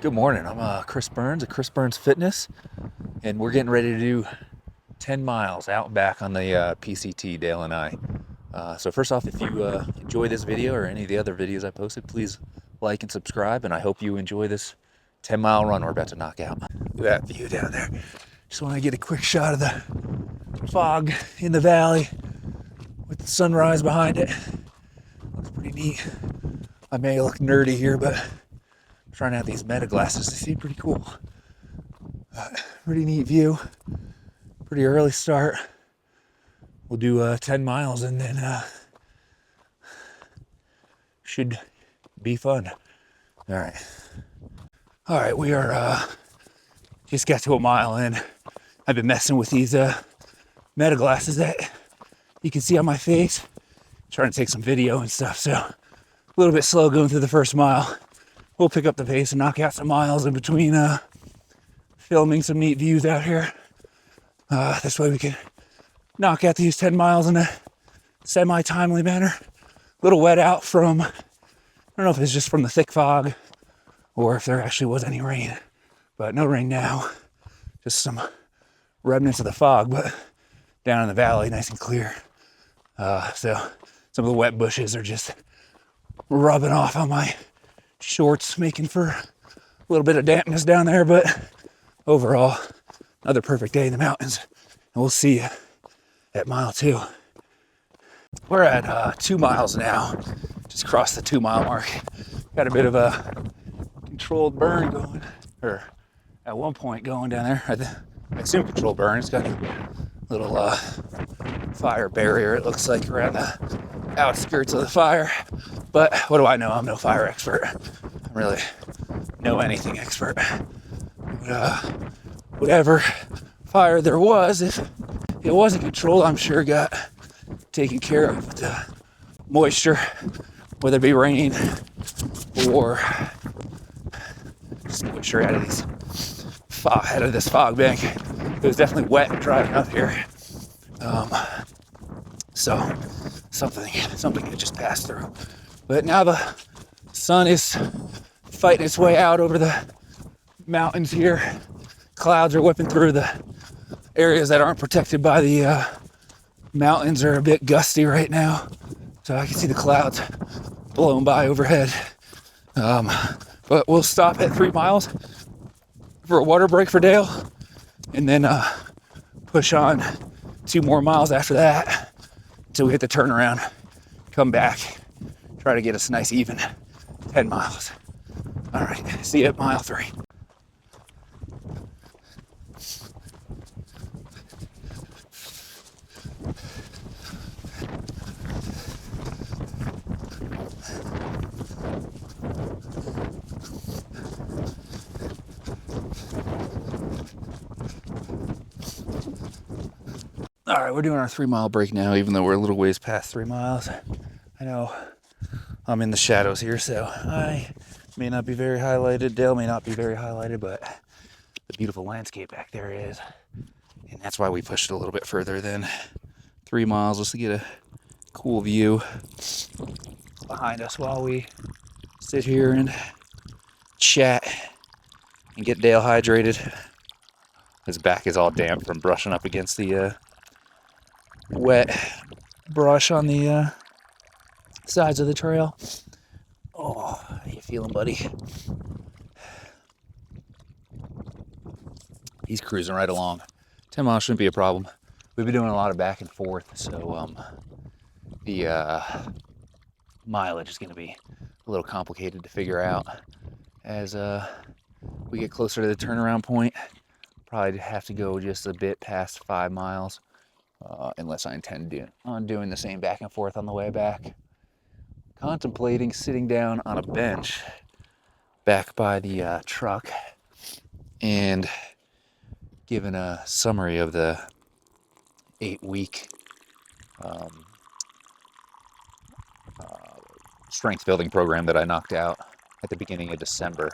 Good morning. I'm Chris Burns of Chris Burns Fitness, and we're getting ready to do 10 miles out and back on the PCT, Dale and I. So first off, if you enjoy this video or any of the other videos I posted, please like and subscribe, and I hope you enjoy this 10-mile run we're about to knock out. Look at that view down there. Just want to get a quick shot of the fog in the valley with the sunrise behind it. Looks pretty neat. I may look nerdy here, but I'm trying out these meta glasses to see. Pretty cool. Pretty neat view. Pretty early start. We'll do 10 miles and then should be fun. All right, we are just got to a mile in. I've been messing with these meta glasses that you can see on my face, trying to take some video and stuff, so a little bit slow going through the first mile. We'll pick up the pace and knock out some miles in between filming some neat views out here. This way we can knock out these 10 miles in a semi-timely manner. A little wet out from, I don't know if it's just from the thick fog or if there actually was any rain, but no rain now. Just some remnants of the fog, but down in the valley, nice and clear. So some of the wet bushes are just rubbing off on my shorts, making for a little bit of dampness down there, but overall, another perfect day in the mountains. And we'll see you at mile 2. We're at 2 miles now. Just crossed the 2 mile mark. Got a bit of a controlled burn going, or at one point going down there. I assume controlled burn. It's got a little fire barrier, it looks like, around the outskirts of the fire. But what do I know? I'm no fire expert. I'm really no anything expert. But, whatever fire there was, if it wasn't controlled, I'm sure got taken care of with the moisture, whether it be rain or just moisture out of this fog bank. It was definitely wet driving up here. So something had just passed through. But now the sun is fighting its way out over the mountains here. Clouds are whipping through. The areas that aren't protected by the mountains are a bit gusty right now. So I can see the clouds blowing by overhead. But we'll stop at 3 miles for a water break for Dale. And then push on 2 more miles after that until we hit the turnaround. Come back. Try to get us a nice even 10 miles. All right, see you at mile 3. All right, we're doing our 3 mile break now, even though we're a little ways past 3 miles. I know I'm in the shadows here, so I may not be very highlighted. Dale may not be very highlighted, but the beautiful landscape back there is. And that's why we pushed it a little bit further than 3 miles, just to get a cool view behind us while we sit here and chat and get Dale hydrated. His back is all damp from brushing up against the wet brush on the sides of the trail. Oh, how you feeling, buddy? He's cruising right along. 10 miles shouldn't be a problem. We've been doing a lot of back and forth, so the mileage is going to be a little complicated to figure out as we get closer to the turnaround point. Probably have to go just a bit past 5 miles, unless I intend on doing the same back and forth on the way back. Contemplating sitting down on a bench back by the truck and giving a summary of the 8-week strength building program that I knocked out at the beginning of December.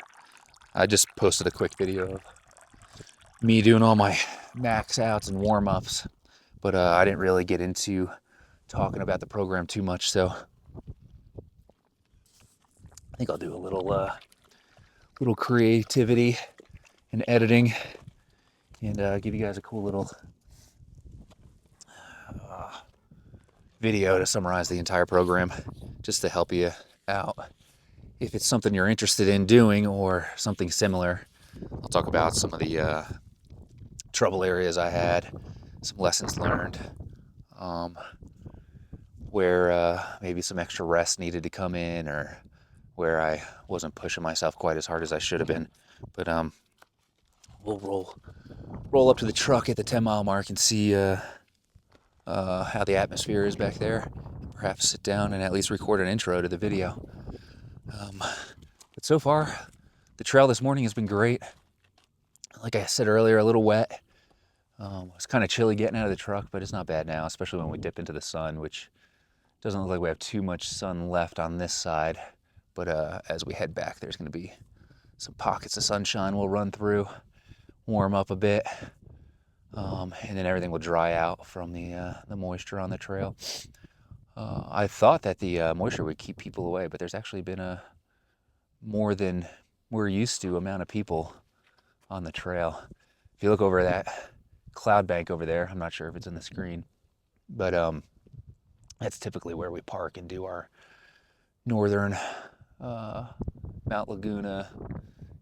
I just posted a quick video of me doing all my max outs and warm-ups, but I didn't really get into talking about the program too much, so I think I'll do a little little creativity and editing, and give you guys a cool little video to summarize the entire program, just to help you out. If it's something you're interested in doing or something similar, I'll talk about some of the trouble areas I had, some lessons learned, where maybe some extra rest needed to come in, or where I wasn't pushing myself quite as hard as I should have been. But we'll roll up to the truck at the 10-mile mark and see how the atmosphere is back there, and perhaps sit down and at least record an intro to the video. But so far, the trail this morning has been great. Like I said earlier, a little wet. It's kind of chilly getting out of the truck, but it's not bad now, especially when we dip into the sun, which doesn't look like we have too much sun left on this side. But as we head back, there's going to be some pockets of sunshine we'll run through, warm up a bit, and then everything will dry out from the moisture on the trail. I thought that the moisture would keep people away, but there's actually been a more than we're used to amount of people on the trail. If you look over that cloud bank over there, I'm not sure if it's in the screen, but that's typically where we park and do our northern Mount Laguna,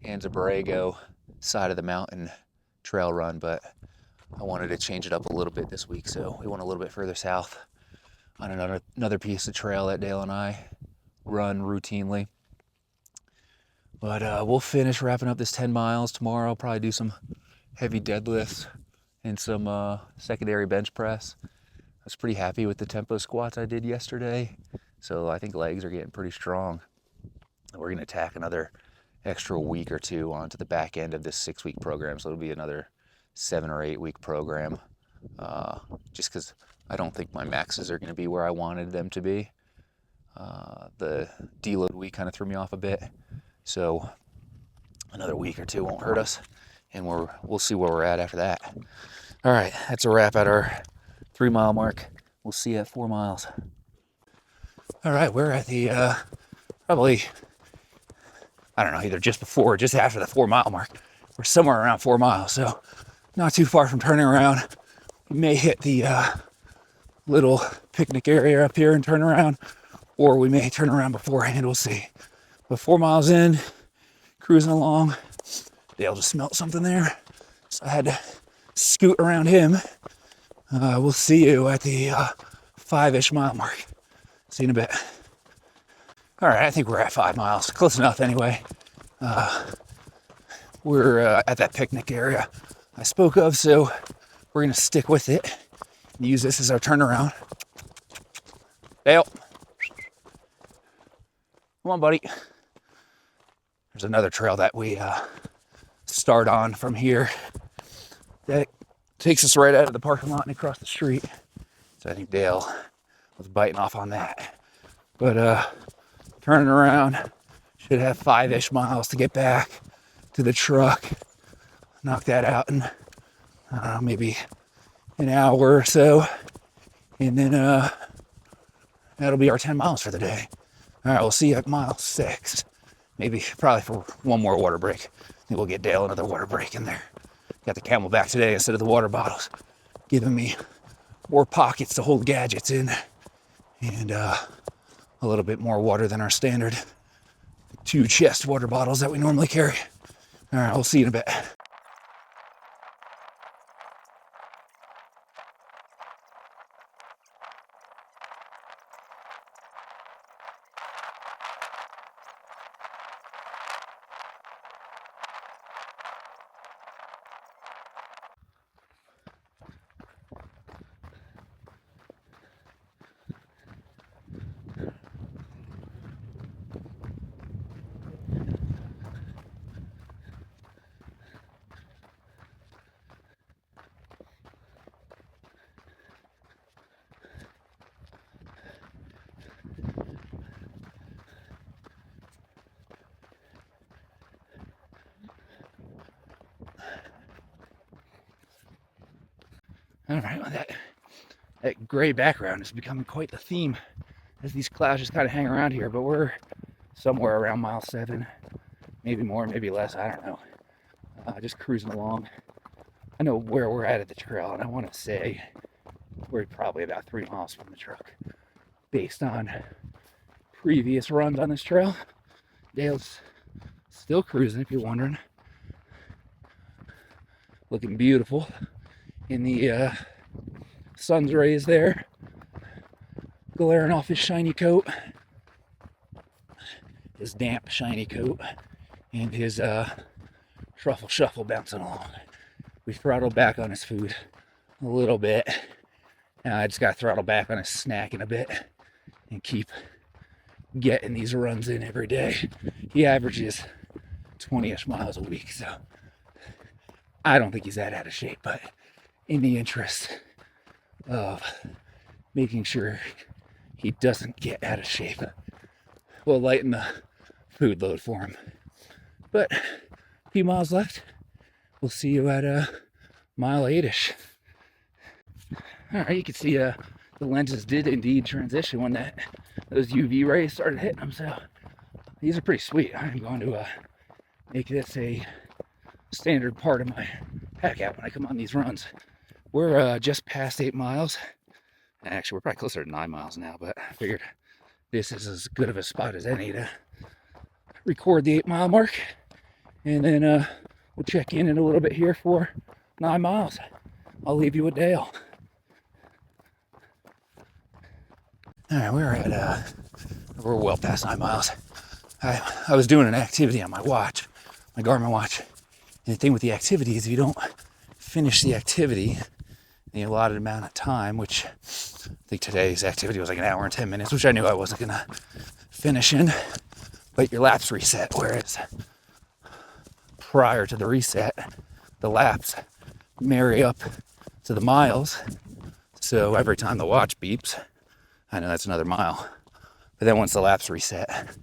Anza-Borrego side of the mountain trail run. But I wanted to change it up a little bit this week, so we went a little bit further south on another piece of trail that Dale and I run routinely. But we'll finish wrapping up this 10 miles tomorrow. I'll probably do some heavy deadlifts and some secondary bench press. I was pretty happy with the tempo squats I did yesterday, so I think legs are getting pretty strong. We're going to tack another extra week or two onto the back end of this 6-week program, so it'll be another 7 or 8 week program, just because I don't think my maxes are going to be where I wanted them to be. The deload week kind of threw me off a bit, so another week or two won't hurt us, and we'll see where we're at after that. All right, that's a wrap at our 3-mile mark. We'll see you at 4 miles. All right, we're at the probably, I don't know, either just before or just after the 4-mile mark. We're somewhere around 4 miles, so not too far from turning around. We may hit the little picnic area up here and turn around, or we may turn around beforehand. We'll see. But 4 miles in, cruising along. Dale just smelt something there, so I had to scoot around him. We'll see you at the 5-ish mile mark. See you in a bit. All right, I think we're at 5 miles. Close enough anyway. We're at that picnic area I spoke of, so we're going to stick with it and use this as our turnaround. Dale. Come on, buddy. There's another trail that we start on from here that takes us right out of the parking lot and across the street. So I think Dale was biting off on that. But turning around, should have 5-ish miles to get back to the truck. Knock that out in maybe an hour or so. And then that'll be our 10 miles for the day. All right, we'll see you at mile 6. Maybe, probably for one more water break. I think we'll get Dale another water break in there. Got the Camelback today instead of the water bottles, giving me more pockets to hold gadgets in, and a little bit more water than our standard 2 chest water bottles that we normally carry. All right, we'll see you in a bit. All right, well, that gray background is becoming quite the theme as these clouds just kind of hang around here, but we're somewhere around mile 7. maybe more, maybe less, I don't know. Just cruising along. I know where we're at the trail, and I want to say we're probably about 3 miles from the truck based on previous runs on this trail. Dale's still cruising, if you're wondering. Looking beautiful in the sun's rays there, glaring off his shiny coat, his damp shiny coat, and his truffle shuffle bouncing along. We throttled back on his food a little bit. Now I just got to throttle back on his snacking a bit and keep getting these runs in every day. He averages 20-ish miles a week, so I don't think he's that out of shape, but in the interest of making sure he doesn't get out of shape, we'll lighten the food load for him. But a few miles left. We'll see you at mile 8-ish. All right, you can see the lenses did indeed transition when those UV rays started hitting them, so these are pretty sweet. I'm going to make this a standard part of my pack out when I come on these runs. We're just past 8 miles. Actually, we're probably closer to 9 miles now, but I figured this is as good of a spot as any to record the 8-mile mark. And then we'll check in a little bit here for 9 miles. I'll leave you with Dale. All right, we're well past 9 miles. I was doing an activity on my watch, my Garmin watch. And the thing with the activity is if you don't finish the activity in the allotted amount of time, which I think today's activity was like an hour and 10 minutes, which I knew I wasn't gonna finish in, but your laps reset, whereas prior to the reset, the laps marry up to the miles. So every time the watch beeps, I know that's another mile. But then once the laps reset,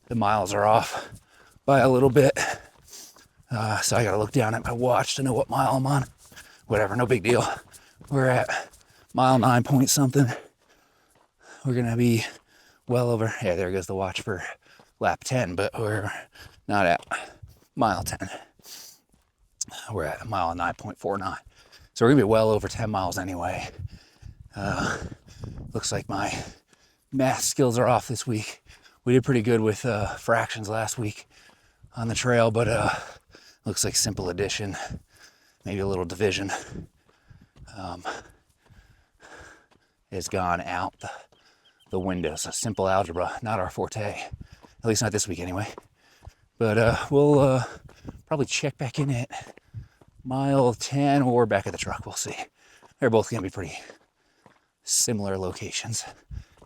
the miles are off by a little bit. So I gotta look down at my watch to know what mile I'm on. Whatever, no big deal. We're at mile 9 point something. We're gonna be well over, yeah, there goes the watch for lap 10, but we're not at mile 10. We're at mile 9.49. So we're gonna be well over 10 miles anyway. Looks like my math skills are off this week. We did pretty good with fractions last week on the trail, but looks like simple addition, maybe a little division, has gone out the window. So simple algebra, not our forte, at least not this week anyway. But we'll probably check back in at mile 10 or back at the truck. We'll see. They're both gonna be pretty similar locations.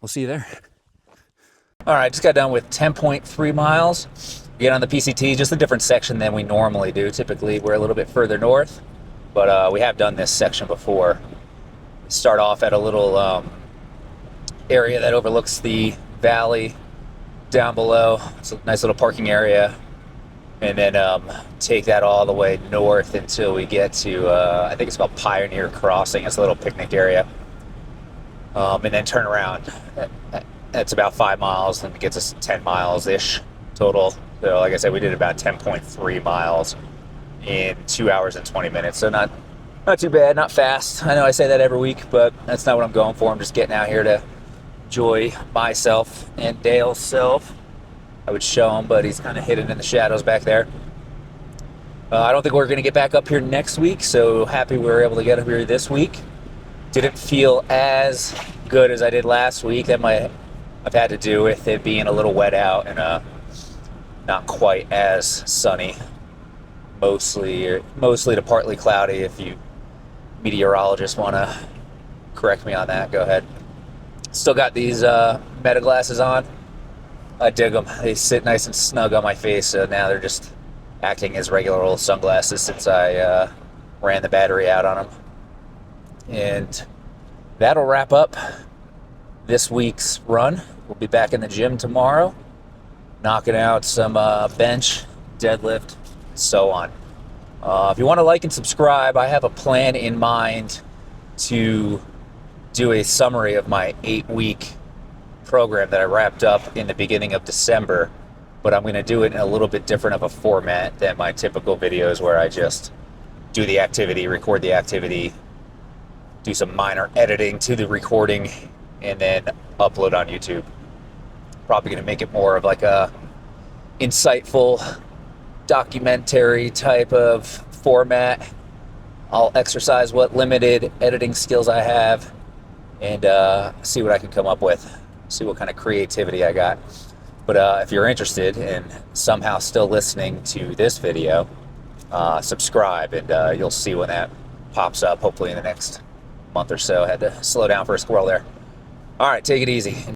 We'll see you there. All right, just got done with 10.3 miles. Get on the PCT, just a different section than we normally do. Typically, we're a little bit further north, but we have done this section before. Start off at a little area that overlooks the valley down below. It's a nice little parking area. And then take that all the way north until we get to, I think it's called Pioneer Crossing. It's a little picnic area. And then turn around. It's about 5 miles, and it gets us 10 miles-ish total. So like I said, we did about 10.3 miles in 2 hours and 20 minutes. So not too bad, not fast. I know I say that every week, but that's not what I'm going for. I'm just getting out here to enjoy myself and Dale's self. I would show him, but he's kind of hidden in the shadows back there. I don't think we're going to get back up here next week, so happy we were able to get up here this week. Didn't feel as good as I did last week. That might have had to do with it being a little wet out and not quite as sunny. Mostly to partly cloudy. If you meteorologists want to correct me on that, go ahead. Still got these meta glasses on. I dig them. They sit nice and snug on my face, so now they're just acting as regular old sunglasses since I ran the battery out on them. And that'll wrap up this week's run. We'll be back in the gym tomorrow, knocking out some bench, deadlift, so on. If you want to like and subscribe, I have a plan in mind to do a summary of my 8-week program that I wrapped up in the beginning of December, but I'm going to do it in a little bit different of a format than my typical videos where I just do the activity, record the activity, do some minor editing to the recording, and then upload on YouTube. Probably going to make it more of like a insightful documentary type of format. I'll exercise what limited editing skills I have and see what I can come up with, see what kind of creativity I got. But if you're interested and somehow still listening to this video, subscribe, and you'll see when that pops up, hopefully in the next month or so. I had to slow down for a squirrel there. All right, take it easy.